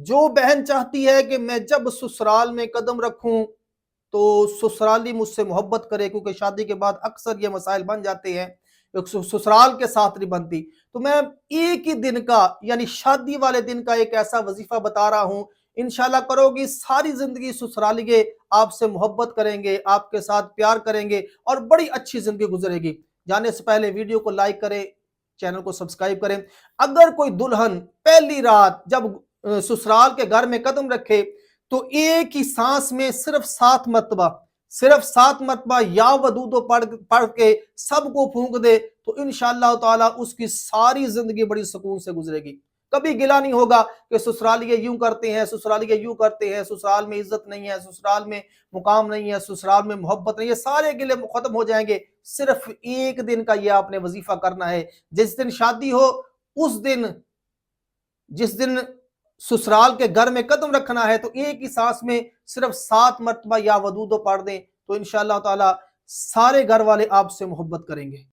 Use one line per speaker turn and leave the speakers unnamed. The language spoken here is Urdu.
جو بہن چاہتی ہے کہ میں جب سسرال میں قدم رکھوں تو سسرالی مجھ سے محبت کرے، کیونکہ شادی کے بعد اکثر یہ مسائل بن جاتے ہیں، سسرال کے ساتھ نہیں بنتی، تو میں ایک ہی دن کا یعنی شادی والے دن کا ایک ایسا وظیفہ بتا رہا ہوں، انشاءاللہ کرو گی ساری زندگی سسرالیے آپ سے محبت کریں گے، آپ کے ساتھ پیار کریں گے اور بڑی اچھی زندگی گزرے گی۔ جانے سے پہلے ویڈیو کو لائک کریں، چینل کو سبسکرائب کریں۔ اگر کوئی دلہن پہلی رات جب سسرال کے گھر میں قدم رکھے تو ایک ہی سانس میں صرف 7 مرتبہ یا ودودو پڑھ کے سب کو پھونک دے تو انشاءاللہ تعالی اس کی ساری زندگی بڑی سکون سے گزرے گی۔ کبھی گلہ نہیں ہوگا کہ سسرالیے یوں کرتے ہیں، سسرالیے یوں کرتے ہیں، سسرال میں عزت نہیں ہے، سسرال میں مقام نہیں ہے، سسرال میں محبت نہیں ہے، سارے گلے ختم ہو جائیں گے۔ صرف ایک دن کا یہ آپ نے وظیفہ کرنا ہے، جس دن شادی ہو اس دن، جس دن سسرال کے گھر میں قدم رکھنا ہے تو ایک ہی سانس میں صرف 7 مرتبہ یا ودودو پڑھ دیں تو انشاءاللہ تعالی سارے گھر والے آپ سے محبت کریں گے۔